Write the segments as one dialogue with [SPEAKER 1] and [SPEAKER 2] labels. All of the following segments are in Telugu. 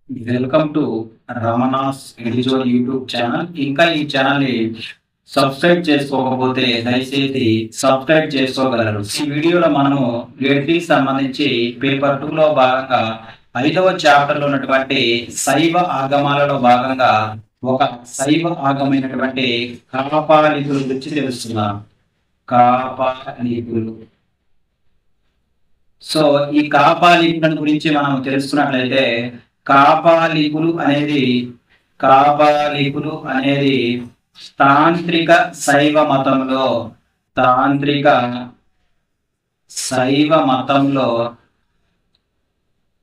[SPEAKER 1] Welcome to Ramana's individual YouTube channel. ఇంకా ఈ ఛానల్ ని సబ్స్క్రైబ్ చేసుకోకపోతే దయచేసి సబ్స్క్రైబ్ చేసుకోగలరు. ఈ వీడియోలో మనము గ్రేడ్ 3 సంబంధించి పేపర్ 2 లో భాగంగా 5వ చాప్టర్ లో ఉన్నటువంటి శైవ ఆగమాలలో భాగంగా ఒక శైవ ఆగమైనటువంటి కాపాలికుల గురించి తెలుస్తున్నాం. కాపాలికులు. సో ఈ కాపాలికుల గురించి మనం తెలుసుకున్నట్లయితే కాపాలికులు అనేది తాంత్రిక శైవ మతంలో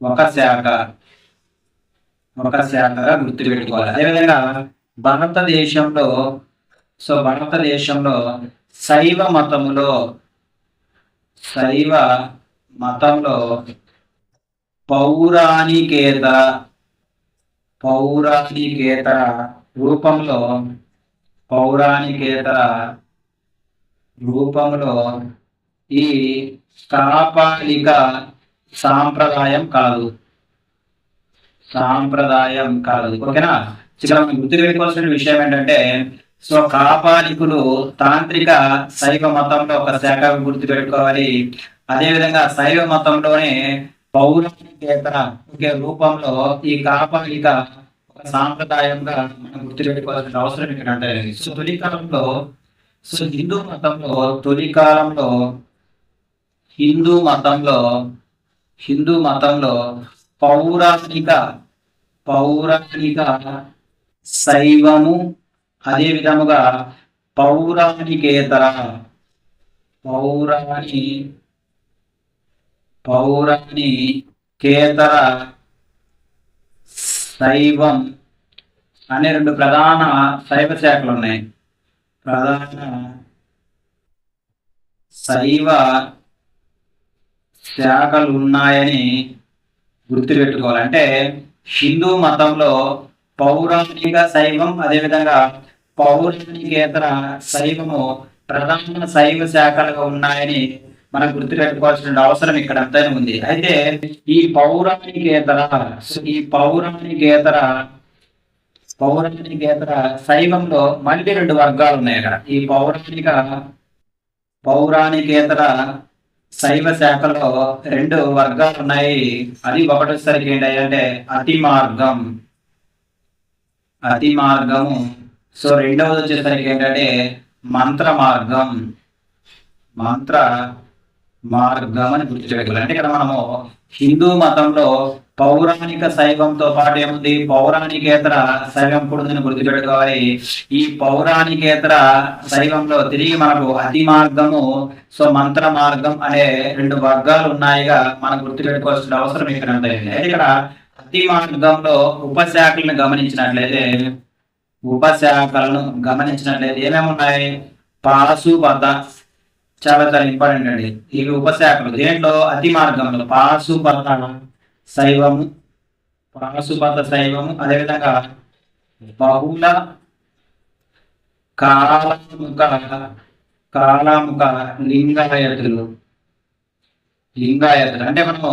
[SPEAKER 1] ఒక శాఖగా గుర్తుపెట్టుకోవాలి. అదేవిధంగా భారతదేశంలో శైవ మతంలో పౌరాణికేతర రూపంలో ఈ కాపాలిక సాంప్రదాయం కాదు. ఓకేనా? ఇక్కడ మనం గుర్తుపెట్టుకోవాల్సిన విషయం ఏంటంటే, సో కాపాలికులు తాంత్రిక శైవ మతంలో ఒక శాఖ గుర్తుపెట్టుకోవాలి. అదేవిధంగా శైవ మతంలోనే పౌరాణికేతర రూపంలో ఈ కాపాలిక ఒక సాంప్రదాయంగా మనం గుర్తుపెట్టుకోవాల్సిన అవసరం ఇక్కడ అంటే, సో హిందూ మతంలో పౌరాణిక శైవము, అదే విధముగా పౌరాణికేతర శైవం అనే రెండు ప్రధాన శైవ శాఖలు ఉన్నాయి. ప్రధాన శైవ శాఖలు ఉన్నాయని గుర్తుపెట్టుకోవాలి. అంటే హిందూ మతంలో పౌరాణిక శైవం, అదేవిధంగా పౌరాణికేతర శైవము ప్రధాన శైవ శాఖలుగా ఉన్నాయని మనం గుర్తుపెట్టుకోవాల్సిన అవసరం ఇక్కడ అంతైనా ఉంది. అయితే ఈ పౌరాణికేతర శైవంలో మళ్ళీ రెండు వర్గాలు ఉన్నాయి. అక్కడ ఈ పౌరాణికేతర శైవ శాఖలో రెండు వర్గాలు ఉన్నాయి. అది ఒకటోసరికి ఏంటంటే అతి మార్గము. సో రెండవది వచ్చేసరికి ఏంటంటే మంత్ర మార్గం అని గుర్తుపెట్టుకోవాలి. అంటే ఇక్కడ మనము హిందూ మతంలో పౌరాణిక శైవంతో పాటు ఏముంది, పౌరాణికేతర శైవం కూడా గుర్తుపెట్టుకోవాలి. ఈ పౌరాణికేతర శైవంలో తిరిగి మనకు అతి మార్గము, సో మంత్ర మార్గం అనే రెండు వర్గాలు ఉన్నాయిగా మనం గుర్తుపెట్టుకోవాల్సిన అవసరం ఇక్కడ ఉంటుంది. అయితే ఇక్కడ అతి మార్గంలో ఉపశాఖలను గమనించినట్లయితే ఏమేమి ఉన్నాయి? పాశుపత, చాలా ఇంపార్టెంట్ అండి. ఇవి ఉపశాఖలు. దేంట్లో? అతి మార్గంలో పాశుపత శైవము, అదేవిధంగా బహుళ కాలాముఖ లింగాయతులు. అంటే మనము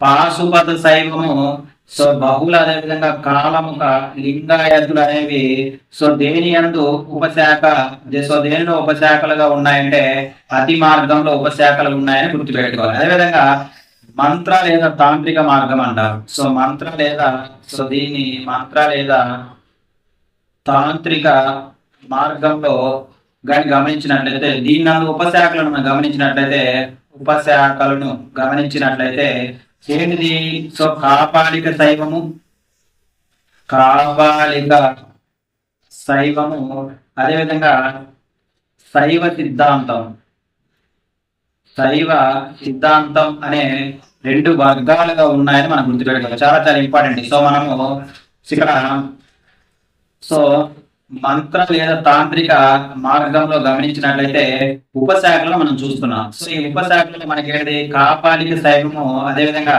[SPEAKER 1] పాశుపత శైవము, సో బహుళ, అదేవిధంగా కాలముఖ లింగాయతులు అనేవి సో దేనిలో ఉపశాఖలుగా ఉన్నాయంటే అతి మార్గంలో ఉపశాఖలు ఉన్నాయని గుర్తుపెట్టుకోవాలి. అదేవిధంగా మంత్ర లేదా తాంత్రిక మార్గం అంటారు. సో దీన్ని మంత్ర లేదా తాంత్రిక మార్గంలో గమనించినట్లయితే దీన్ని ఉపశాఖలను గమనించినట్లయితే ఏంటిది? సో కాపాలిక శైవము, అదేవిధంగా శైవ సిద్ధాంతం అనే రెండు వర్గాలుగా ఉన్నాయని మనం గుర్తుపెట్టుకోవాలి. చాలా ఇంపార్టెంట్. సో మనము ఇక్కడ మంత్ర లేదా తాంత్రిక మార్గంలో గమనించినట్లయితే ఉపశాఖలను మనం చూస్తున్నాం. సో ఈ ఉపశాఖలో మనకి ఏంటి? కాపాలిక శైవము, అదేవిధంగా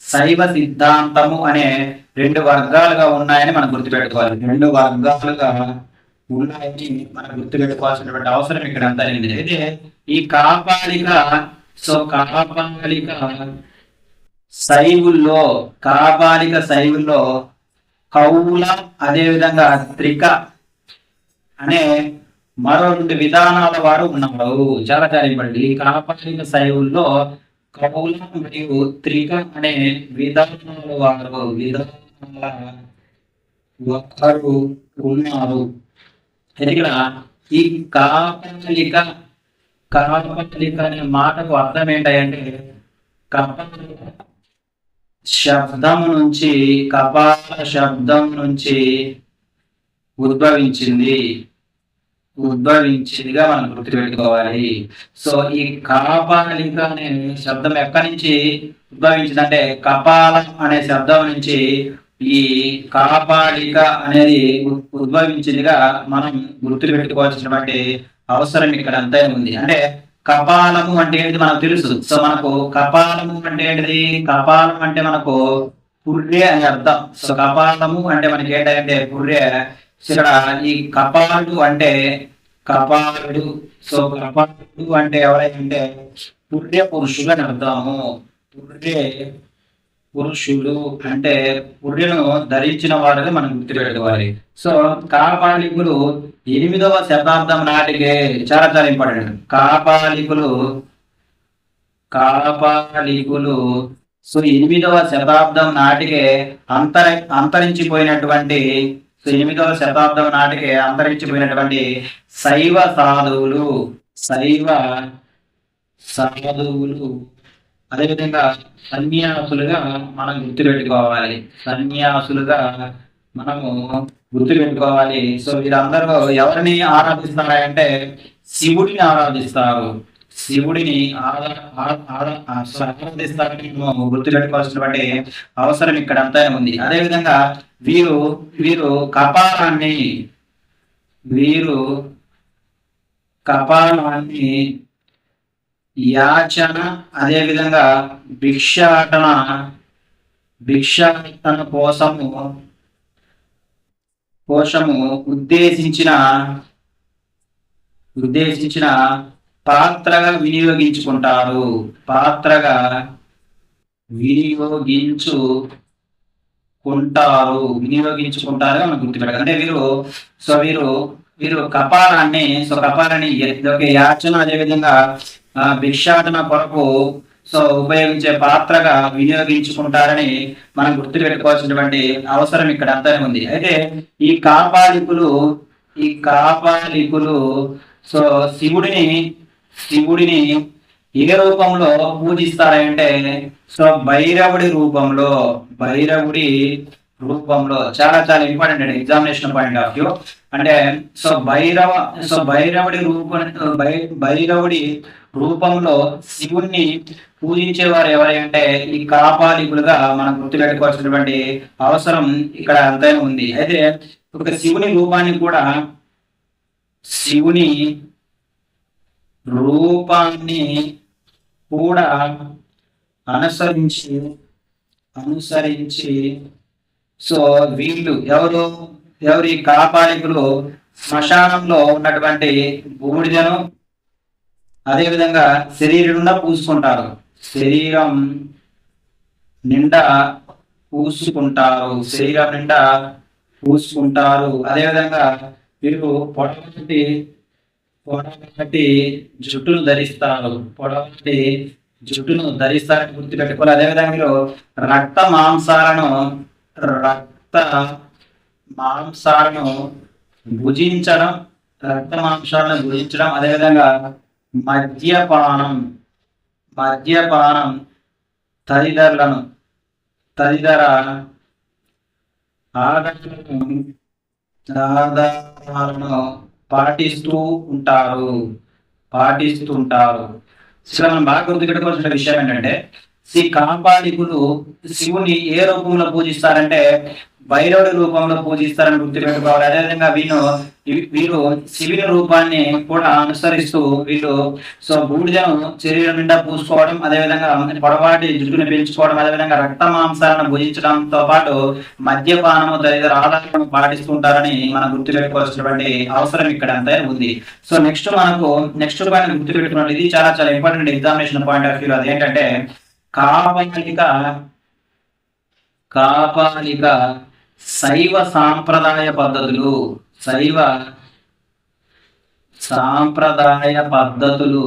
[SPEAKER 1] శైవ సిద్ధాంతము అనే రెండు వర్గాలుగా ఉన్నాయని మనం గుర్తుపెట్టుకోవాలి. రెండు వర్గాలుగా ఉన్నాయని మనం గుర్తుపెట్టుకోవాల్సినటువంటి అవసరం ఇక్కడ అంతా అయింది. అయితే ఈ కాపాలిక శైవుల్లో, కాపాలిక శైవుల్లో కౌల అదేవిధంగా త్రిక అనే మరో 2 విధానాల వారు ఉన్నారు. చాలా చాలా ఇంపార్టెంట్. ఈ కాపాలిక శైవుల్లో కౌల మరియు త్రిక అనే విధానాల వారు ఉన్నారు. ఇక్కడ ఈ కాపాలిక అనే మాటకు అర్థం ఏంటంటే కపాల శబ్దం నుంచి ఉద్భవించిందిగా మనం గుర్తుపెట్టుకోవాలి. సో ఈ కాపాలిక అనే శబ్దం ఎక్కడి నుంచి ఉద్భవించిందంటే కపాల అనే శబ్దం నుంచి ఈ కాపాలిక అనేది ఉద్భవించిందిగా మనం గుర్తుపెట్టుకోవాల్సినటువంటి అవసరం ఇక్కడ అంతా ఉంది. అంటే కపాలము అంటే ఏంటిది మనకు తెలుసు. సో మనకు కపాలము అంటే ఏంటిది? కపాలం అంటే మనకు పుర్రె అని అర్థం. సో కపాలము అంటే మనకి ఏంటంటే పుర్రె. ఇక్కడ ఈ కపాలుడు అంటే కపాలుడు. సో కపాలుడు అంటే ఎవరైతే పుర్రె పురుషులు అని అర్థము. పుర్రె పురుషులు అంటే పుర్రెను ధరించిన వారుగా మనం గుర్తుపెట్టుకోవాలి. సో కాపాలికులు 8వ శతాబ్దం నాటికే చాలా చాలా ఇంపార్టెంట్. కాపాలికులు సో 8వ శతాబ్దం నాటికే అంతరించిపోయినటువంటి 8వ శతాబ్దం నాటికే అంతరించిపోయినటువంటి శైవ సాధువులు అదేవిధంగా సన్యాసులుగా మనం గుర్తుపెట్టుకోవాలి. సో వీరందరూ ఎవరిని ఆరాధిస్తారంటే శివుడిని ఆరాధిస్తారు. ఆరాధిస్తారని గుర్తుపెట్టుకోవాల్సినటువంటి అవసరం ఇక్కడ అంతా ఉంది. అదేవిధంగా వీరు కపాలాన్ని యాచన అదేవిధంగా భిక్షాటన కోసము ఉద్దేశించిన పాత్రగా వినియోగించుకుంటారు. వినియోగించుకుంటారు మనం గుర్తుపెట్టాలి. అంటే వీరు కపాలాన్ని యాచన అదేవిధంగా భిక్షాటన కొరకు ఉపయోగించే పాత్రగా వినియోగించుకుంటారని మనం గుర్తుపెట్టుకోవాల్సినటువంటి అవసరం ఇక్కడ అంతా ఉంది. అయితే ఈ కాపాలికులు సో శివుడిని ఏ రూపంలో పూజిస్తారంటే సో భైరవుడి రూపంలో చాలా చాలా ఇంపార్టెంట్ అండి ఎగ్జామినేషన్ పాయింట్ ఆఫ్ వ్యూ. అంటే భైరవుడి రూపంలో శివుణ్ణి పూజించేవారు ఎవరంటే ఈ కాపాలికులుగా మనం గుర్తుపెట్టుకోవాల్సినటువంటి అవసరం ఇక్కడ అంతైనా ఉంది. అయితే ఒక శివుని రూపాన్ని కూడా అనుసరించి సో వీళ్ళు ఎవరి కాపాలికులు శ్మశానంలో ఉన్నటువంటి బూడిదను అదేవిధంగా శరీరం నిండా పూసుకుంటారు. అదేవిధంగా వీరు పొడవాటి జుట్టును ధరిస్తారని గుర్తుపెట్టుకోవాలి. అదేవిధంగా మీరు రక్త మాంసాలను భుజించడం అదేవిధంగా మద్యపానం తదితర ఆధారాలను పాటిస్తూ ఉంటారు. సో మనం బాగా గుర్తుపెట్టుకోవాల్సిన విషయం ఏంటంటే కాపాలికులు శివుని ఏ రూపంలో పూజిస్తారంటే భైరవుడి రూపంలో పూజిస్తారని గుర్తుపెట్టుకోవాలి. అదేవిధంగా వీరు శివుని రూపాన్ని కూడా అనుసరిస్తూ వీళ్ళు సో బూడిదను శరీరం నిండా పూసుకోవడం అదేవిధంగా పొడవాటి జుట్టును పెంచుకోవడం అదేవిధంగా రక్త మాంసాలను భుజించడంతో పాటు మద్యపానము తదితర ఆధారాలను పాటిస్తుంటారని మనం గుర్తుపెట్టుకోవాల్సినటువంటి అవసరం ఇక్కడ అంతా ఉంది. సో నెక్స్ట్ పాయింట్ గుర్తుపెట్టుకున్నట్టు ఇది చాలా చాలా important examination point of view. అదేంటంటే కాపాలిక కాపాలిక శైవ సాంప్రదాయ పద్ధతులు శైవ సాంప్రదాయ పద్ధతులు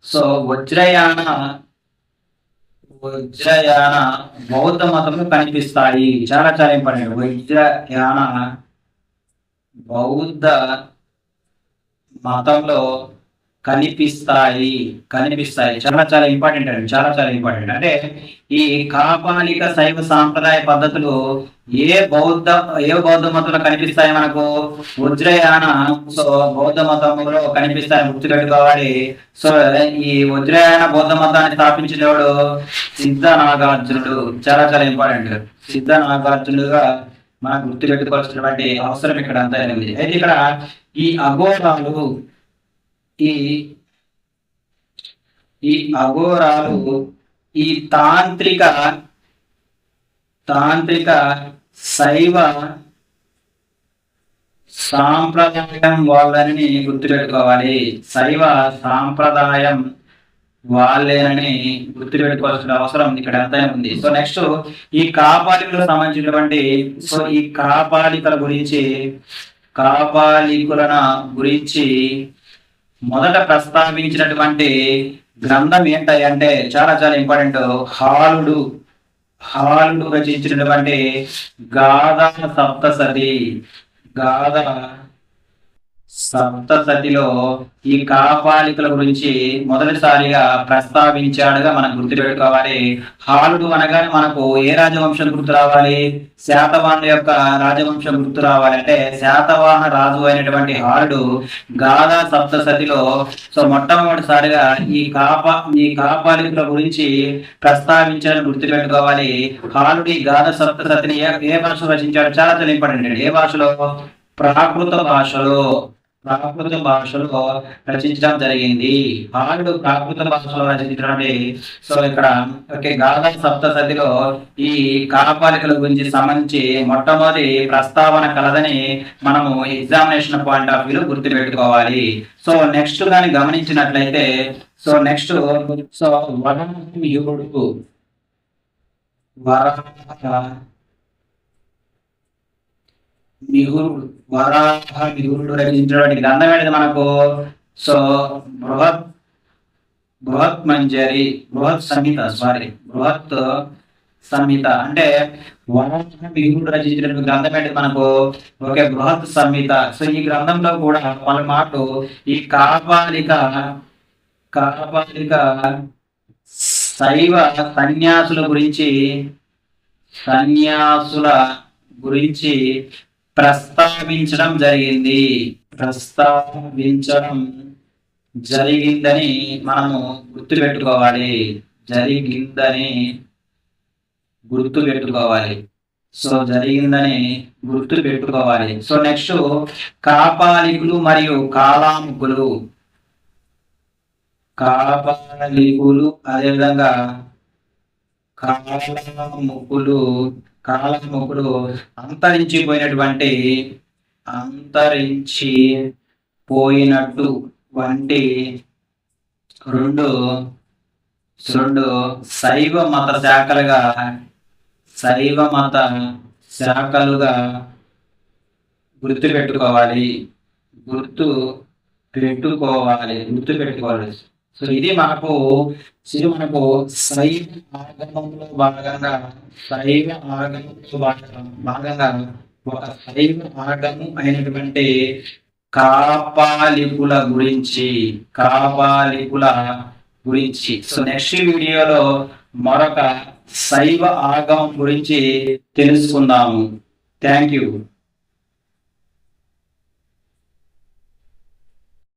[SPEAKER 1] సో వజ్రయాన బౌద్ధ మతంలో కనిపిస్తాయి. చాలా చాలా ఇంపార్టెంట్. వజ్రయాన బౌద్ధ మతంలో కనిపిస్తాయి. చాలా చాలా ఇంపార్టెంట్ అండి. చాలా చాలా ఇంపార్టెంట్. అంటే ఈ కాపాలిక శైవ సాంప్రదాయ పద్ధతులు ఏ బౌద్ధ మతంలో కనిపిస్తాయి మనకు? వజ్రయాన సో బౌద్ధ మతంలో కనిపిస్తాయి, గుర్తుపెట్టుకోవాలి. సో ఈ వజ్రయాన బౌద్ధ మతాన్ని స్థాపించినవాడు సిద్ధ నాగార్జునుడు. చాలా చాలా ఇంపార్టెంట్. సిద్ధ నాగార్జునుడుగా మనం గుర్తుపెట్టుకోవాల్సినటువంటి అవసరం ఇక్కడ అంతా ఉంది. అయితే ఇక్కడ ఈ అఘోరాలు ఈ అఘోరాలు ఈ తాంత్రిక శైవ సాంప్రదాయం వాళ్ళని గుర్తుపెట్టుకోవాలి. శైవ సాంప్రదాయం వాళ్ళేనని గుర్తుపెట్టుకోవాల్సిన అవసరం ఇక్కడ ఎంత ఉంది. సో నెక్స్ట్ ఈ కాపాలికులకు సంబంధించినటువంటి సో ఈ కాపాలికులను గురించి మొదట ప్రస్తావించినటువంటి గ్రంథం ఏంటంటే చాలా చాలా ఇంపార్టెంట్. హాలుడు రచించినటువంటి గాథ సప్తసతిలో ఈ కాపాలికల గురించి మొదటిసారిగా ప్రస్తావించాడుగా మనం గుర్తుపెట్టుకోవాలి. హాలుడు అనగానే మనకు ఏ రాజవంశం గుర్తు రావాలి? శాతవాహనుల యొక్క రాజవంశం గుర్తు రావాలి. అంటే శాతవాహన రాజు అయినటువంటి హాలుడు గాథా సప్తసతిలో సో మొట్టమొదటిసారిగా ఈ కాపాలికల గురించి ప్రస్తావించాలని గుర్తుపెట్టుకోవాలి. హాలుడు ఈ గాథా సప్తసతిని ఏ భాషలో రచించాడు? చాలా చాలా ఇంపార్టెంట్. ఏ భాషలో? ప్రాకృత భాషలో రచించడం జరిగింది. హాలుడు ప్రాకృత భాషలో రచించడం. సో ఇక్కడ గాథా సప్తసతిలో ఈ కాపాలికల గురించి సంబంధించి మొట్టమొదటి ప్రస్తావన కలదని మనము ఎగ్జామినేషన్ పాయింట్ ఆఫ్ వ్యూ గుర్తుపెట్టుకోవాలి. సో నెక్స్ట్ దాన్ని గమనించినట్లయితే సో నెక్స్ట్ సో వరాహ మిగురుడు రచించినటువంటి గ్రంథం ఏంటి మనకు? సో బృహత్ సంహిత అంటే వరాహ మిగురుడు రచించినటువంటి గ్రంథం ఏంటి మనకు? బృహత్ సంహిత. సో ఈ గ్రంథంలో కూడా పలుమార్లు ఈ కాపాలిక శైవ సన్యాసుల గురించి ప్రస్తావించడం జరిగిందని మనము గుర్తుపెట్టుకోవాలి. సో నెక్స్ట్ కాపాలికులు మరియు అదేవిధంగా కాలముకులు అంతరించిపోయినటువంటి రెండు శైవ మత శాఖలుగా గుర్తుపెట్టుకోవాలి. సో ఇది మనకు శైవ ఆగమంలో భాగంగా ఒక శైవ ఆగము అయినటువంటి కాపాలికుల గురించి సో నెక్స్ట్ వీడియోలో మరొక శైవ ఆగమం గురించి తెలుసుకుందాము. Thank you.